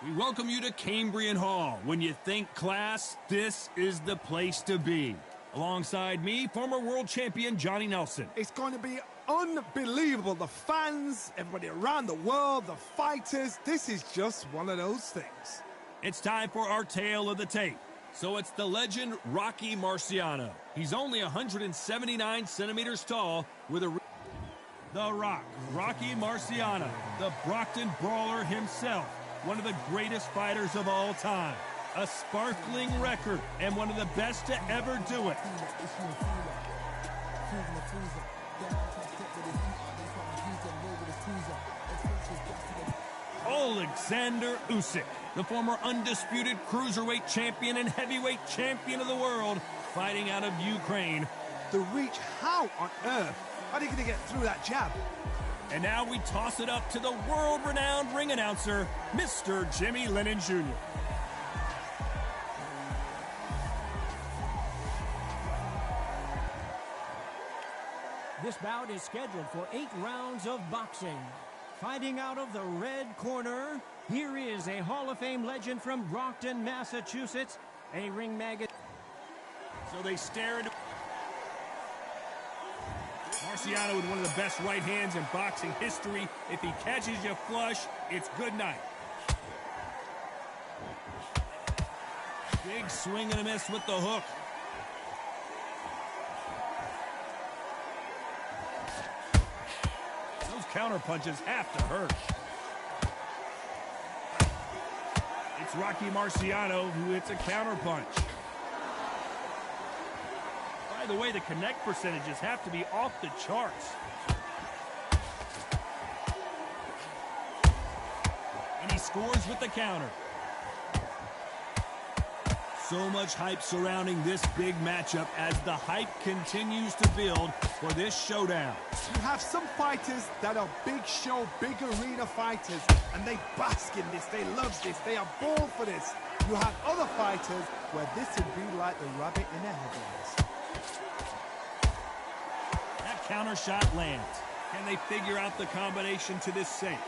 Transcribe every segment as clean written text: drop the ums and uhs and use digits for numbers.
We welcome you to Cambrian Hall. When you think class, this is the place to be. Alongside me, former world champion Johnny Nelson. It's going to be unbelievable. The fans, everybody around the world, the fighters. This is just one of those things. It's time for our tale of the tape. So it's the legend Rocky Marciano. He's only 179 centimeters tall with a... The Rock, Rocky Marciano, the Brockton brawler himself. One of the greatest fighters of all time. A sparkling record and one of the best to ever do it. Alexander Usyk, the former undisputed cruiserweight champion and heavyweight champion of the world, fighting out of Ukraine. The reach, how on earth are they going to get through that jab? And now we toss it up to the world-renowned ring announcer, Mr. Jimmy Lennon Jr. This bout is scheduled for 8 rounds of boxing. Fighting out of the red corner, here is a Hall of Fame legend from Brockton, Massachusetts, a ring maggot. So they stare into... Marciano with one of the best right hands in boxing history. If he catches you flush, it's good night. Big swing and a miss with the hook. Those counter punches have to hurt. It's Rocky Marciano who hits a counter punch. By the way, the connect percentages have to be off the charts. And he scores with the counter. So much hype surrounding this big matchup as the hype continues to build for this showdown. You have some fighters that are big show, big arena fighters, and they bask in this, they love this, they are born for this. You have other fighters where this would be like the rabbit in the headlights. Counter shot lands. Can they figure out the combination to this safe?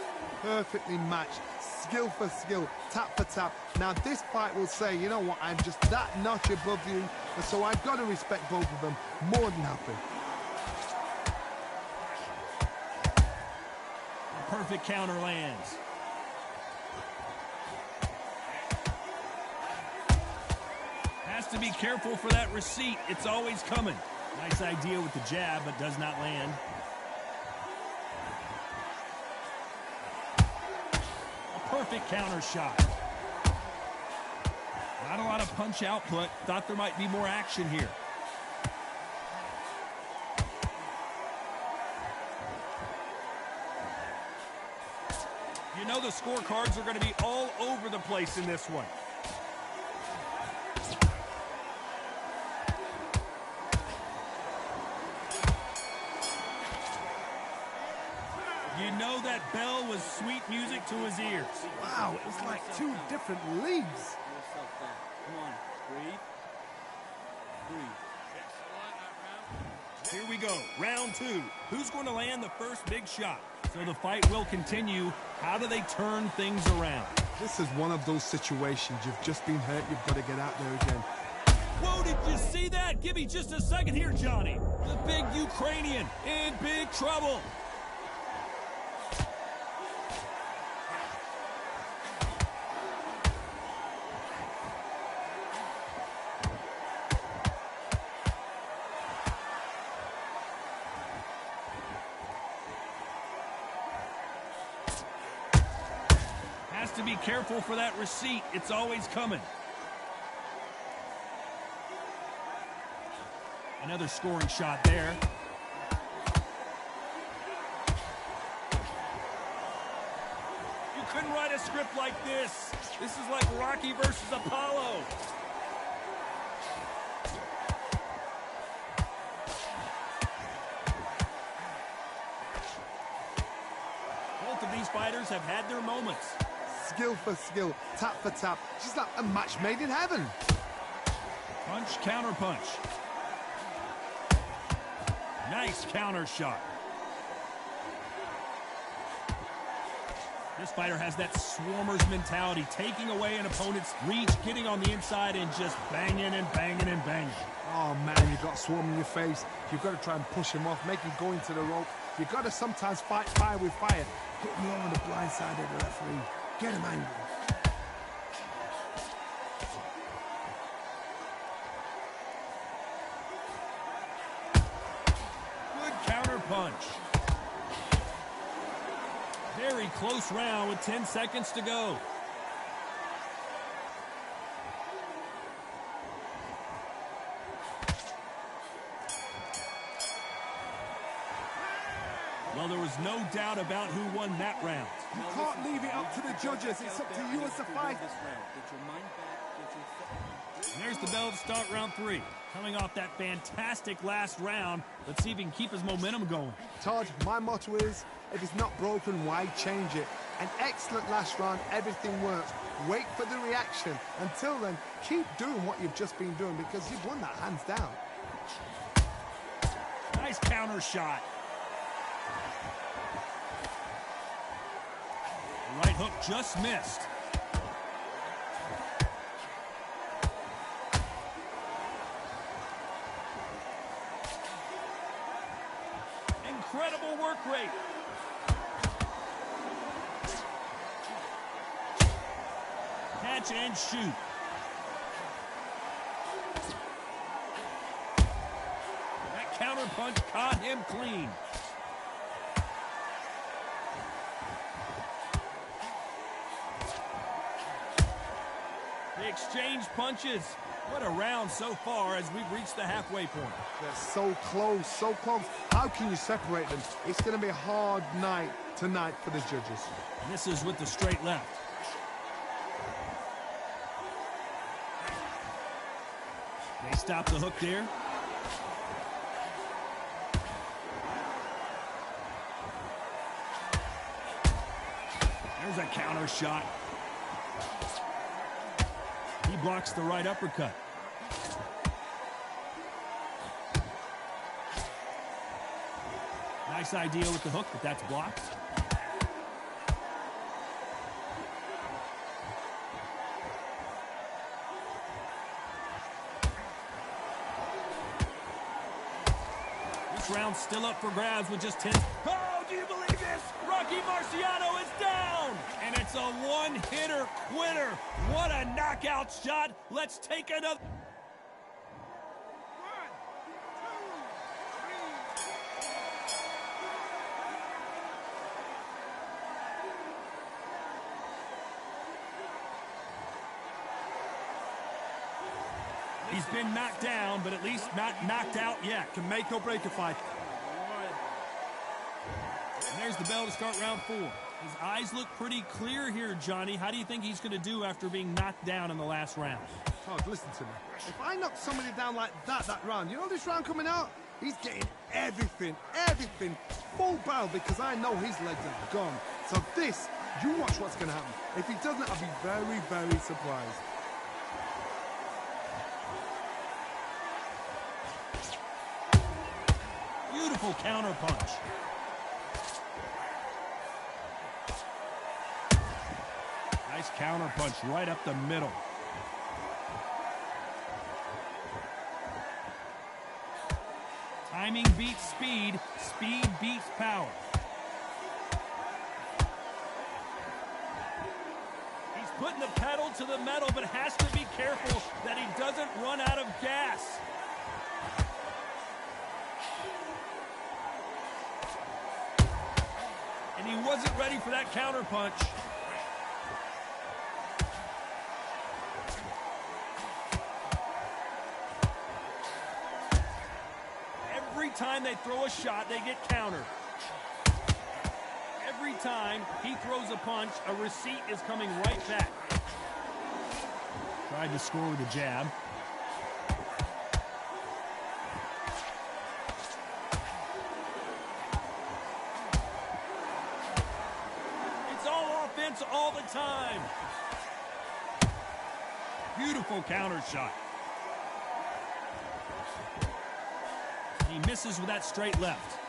Perfectly matched, skill for skill, tap for tap. Now this fight will say, you know what, I'm just that notch above you, and so I've got to respect both of them more than happy. A perfect counter lands. Has to be careful for that receipt. It's always coming. Nice idea with the jab, but does not land. A perfect counter shot. Not a lot of punch output. Thought there might be more action here. You know the scorecards are going to be all over the place in this one. You know that bell was sweet music to his ears. Wow, it was like 2 different leagues. Come on, breathe. Here we go, round 2. Who's going to land the first big shot? So the fight will continue. How do they turn things around? This is one of those situations. You've just been hurt, you've got to get out there again. Whoa, did you see that? Give me just a second here, Johnny. The big Ukrainian in big trouble. Has to be careful for that receipt. It's always coming. Another scoring shot there. You couldn't write a script like this. This is like Rocky versus Apollo. Both of these fighters have had their moments. Skill for skill, tap for tap. She's like a match made in heaven. Punch, counter punch. Nice counter shot. This fighter has that swarmer's mentality, taking away an opponent's reach, getting on the inside, and just banging and banging and banging. Oh, man, you've got swarm in your face. You've got to try and push him off, make him go into the rope. You've got to sometimes fight fire with fire. Hit him low on the blind side of the referee. Get him angry. Good counter punch. Very close round with 10 seconds to go. Well, there was no doubt about who won that round. You can't leave it up to the judges. It's up to you as the fighter. And there's the bell to start round 3. Coming off that fantastic last round, let's see if he can keep his momentum going. Todd, my motto is, if it's not broken, why change it? An excellent last round, everything works. Wait for the reaction. Until then, keep doing what you've just been doing because you've won that hands down. Nice counter shot. The right hook just missed. Incredible work rate. Catch and shoot. That counter punch caught him clean. They exchange punches. What a round so far as we've reached the halfway point. They're so close, so close. How can you separate them? It's going to be a hard night tonight for the judges. And this is with the straight left. They stop the hook there. There's a counter shot. He blocks the right uppercut. Nice idea with the hook, but that's blocked. This round's still up for grabs with just 10. Oh, do you believe this? Rocky Marciano is down! And it's a one-hitter quitter. What a knockout shot. Let's take another. He's been knocked down, but at least not knocked out yet. Can make or break a fight. And there's the bell to start round 4. His eyes look pretty clear here, Johnny. How do you think he's going to do after being knocked down in the last round? Todd, listen to me. If I knock somebody down like that round, you know this round coming out? He's getting everything, full barrel because I know his legs are gone. So this, you watch what's going to happen. If he doesn't, I'll be very, very surprised. Beautiful counter punch. Nice counter punch right up the middle. Timing beats speed. Speed beats power. He's putting the pedal to the metal, but has to be careful that he doesn't run out of gas. And he wasn't ready for that counter punch. Every time they throw a shot, they get countered. Every time he throws a punch, a receipt is coming right back. Tried to score with a jab. All the time. Beautiful counter shot. He misses with that straight left.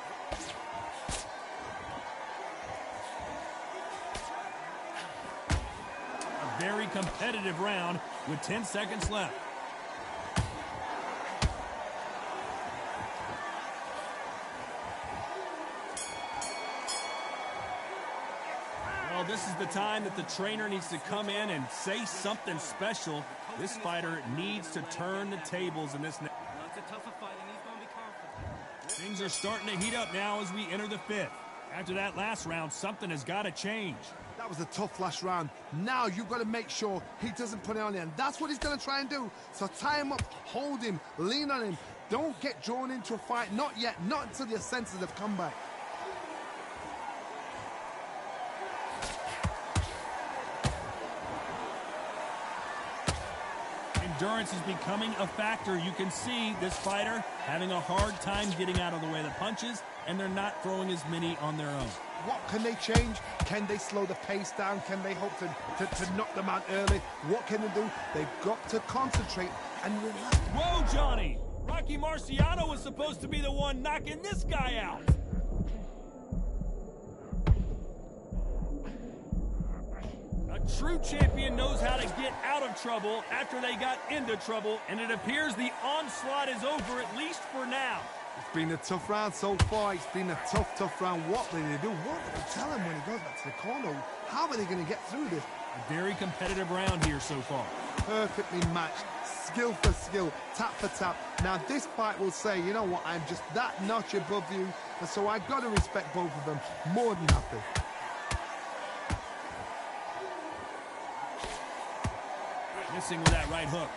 very competitive round with 10 seconds left. Well, this is the time that the trainer needs to come in and say something special. This fighter needs to turn the tables in this. It's a tougher fight, and he's going to be confident. Things are starting to heat up now as we enter the fifth. After that last round, something has got to change. That was a tough last round. Now you've got to make sure he doesn't put it on you, and that's what he's going to try and do. So tie him up, hold him, lean on him. Don't get drawn into a fight. Not yet. Not until your senses have come back. Endurance is becoming a factor. You can see this fighter having a hard time getting out of the way of the punches, and they're not throwing as many on their own. What can they change? Can they slow the pace down? Can they hope to knock them out early? What can they do? They've got to concentrate and relax. Whoa, Johnny! Rocky Marciano was supposed to be the one knocking this guy out. A true champion knows how to get out of trouble after they got into trouble, and it appears the onslaught is over, at least for now. It's been a tough round so far. It's been a tough round. What will they do? What will they tell him when he goes back to the corner? How are they going to get through this? A very competitive round here so far. Perfectly matched. Skill for skill. Tap for tap. Now this fight will say, you know what, I'm just that notch above you. And so I've got to respect both of them more than nothing. Missing with that right hook.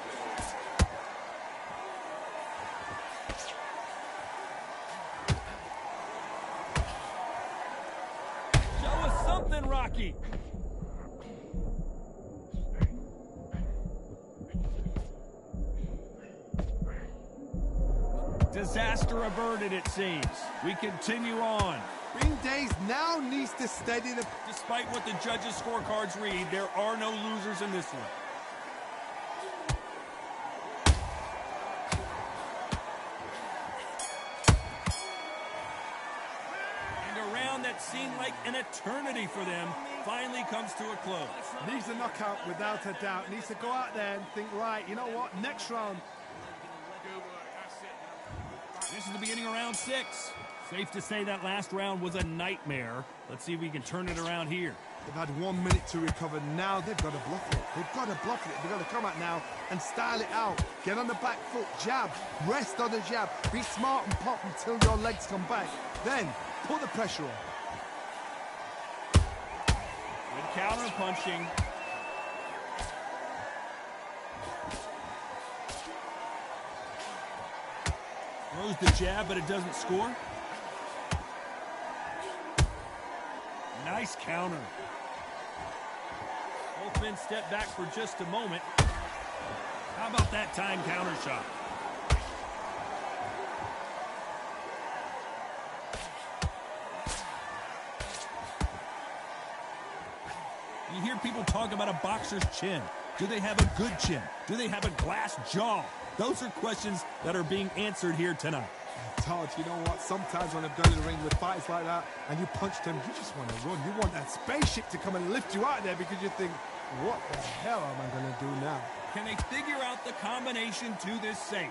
Show us something, Rocky. Disaster averted, it seems. We continue on. Ring Days now needs to steady the... Despite what the judges' scorecards read, there are no losers in this one. That seemed like an eternity for them finally comes to a close. Needs a knockout without a doubt. Needs to go out there and think, right, you know what, next round. This is the beginning of round 6. Safe to say that last round was a nightmare. Let's see if we can turn it around here. They've had 1 minute to recover. Now they've got to bluff it. They've got to bluff it. They've got to come out now and style it out. Get on the back foot, jab, rest on the jab. Be smart and pop until your legs come back. Then put the pressure on. Good counter punching. Throws the jab, but it doesn't score. Nice counter. Both men step back for just a moment. How about that time counter shot? You hear people talk about a boxer's chin. Do they have a good chin? Do they have a glass jaw? Those are questions that are being answered here tonight. Todd, you know what? Sometimes when I've done in the ring with fights like that and you punched him, you just want to run. You want that spaceship to come and lift you out there because you think, what the hell am I going to do now? Can they figure out the combination to this safe?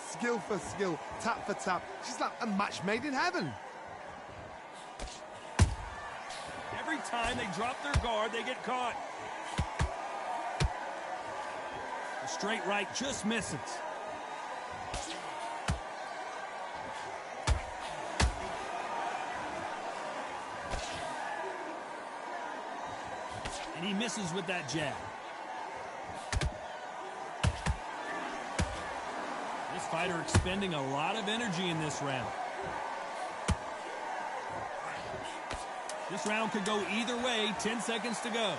Skill for skill, tap for tap. She's like a match made in heaven. Every time they drop their guard, they get caught. The straight right just misses. And he misses with that jab. This fighter expending a lot of energy in this round. This round could go either way. 10 seconds to go.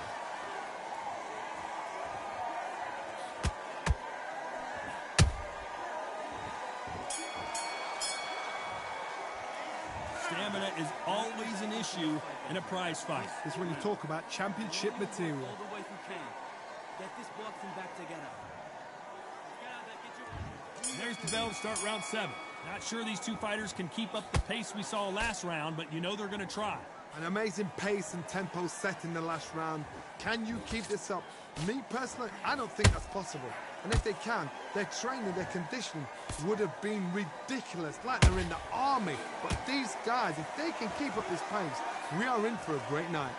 Stamina is always an issue in a prize fight. This is when you talk about championship material. All the way if you can. Get this boxing back together. There's the bell to start round 7. Not sure these two fighters can keep up the pace we saw last round, but you know they're going to try. An amazing pace and tempo set in the last round. Can you keep this up? Me personally, I don't think that's possible. And if they can, their training, their conditioning would have been ridiculous, like they're in the army. But these guys, if they can keep up this pace, we are in for a great night.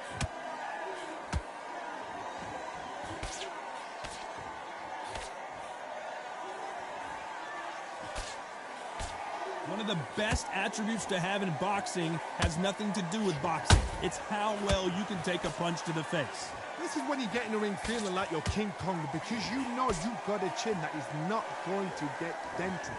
One of the best attributes to have in boxing has nothing to do with boxing. It's how well you can take a punch to the face. This is when you get in the ring feeling like you're King Kong, because you know you've got a chin that is not going to get dented.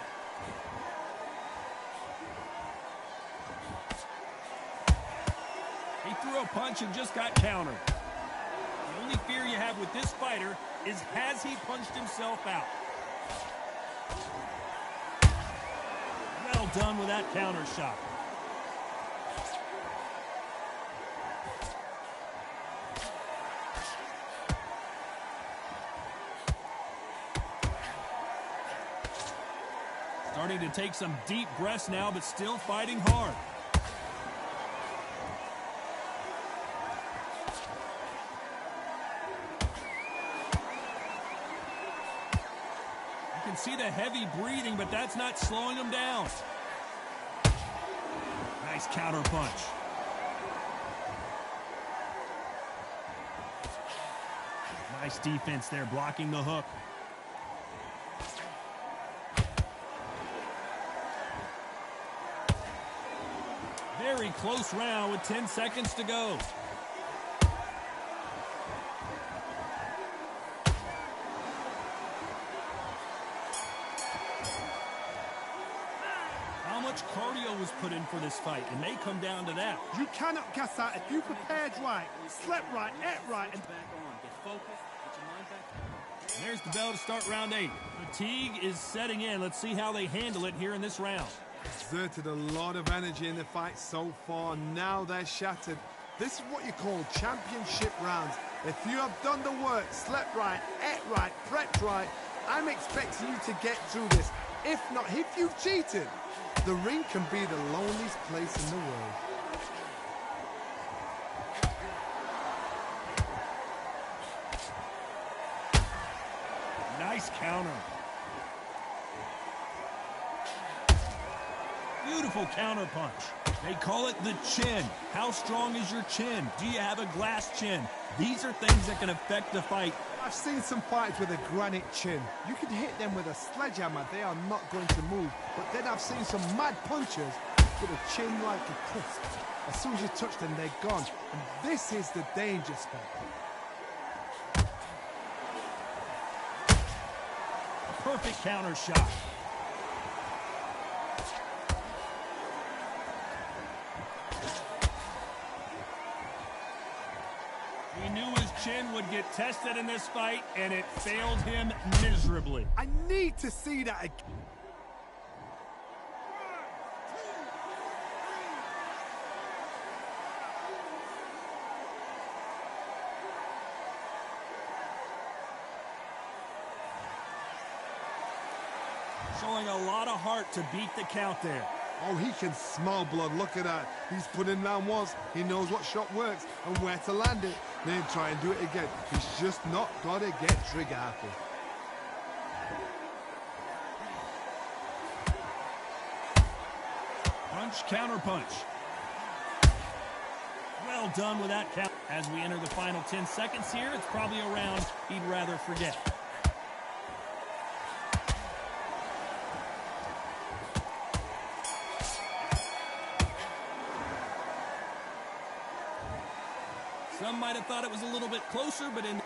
He threw a punch and just got countered. The only fear you have with this fighter is, has he punched himself out? Well done with that counter shot. Starting to take some deep breaths now, but still fighting hard. You can see the heavy breathing, but that's not slowing him down. Nice counter punch. Nice defense there, blocking the hook. Very close round with 10 seconds to go. How much cardio was put in for this fight? It may come down to that. You cannot gas out if you prepared right, slept right, ate right, and Back on. Get focused. Get your mind back. There's the bell to start round 8. Fatigue is setting in. Let's see how they handle it here in this round. exerted a lot of energy in the fight so far. Now they're shattered. This is what you call championship rounds. If you have done the work, slept right, ate right, prepped right, I'm expecting you to get through this. If not, if you've cheated, the ring can be the loneliest place in the world. Nice counter. Beautiful counter punch. They call it the chin. How strong is your chin? Do you have a glass chin? These are things that can affect the fight. I've seen some fights with a granite chin. You can hit them with a sledgehammer, they are not going to move. But then I've seen some mad punchers with a chin like a crisp. As soon as you touch them, they're gone. And this is the danger spot. Perfect counter shot. He knew his chin would get tested in this fight, and it failed him miserably. I need to see that again. Showing a lot of heart to beat the count there. Oh, he can smell blood. Look at that. He's put in round once. He knows what shot works and where to land it. Then try and do it again. He's just not got to get trigger happy. Punch, counter punch. Well done with that count. As we enter the final 10 seconds here, it's probably a round he'd rather forget. Some might have thought it was a little bit closer, but in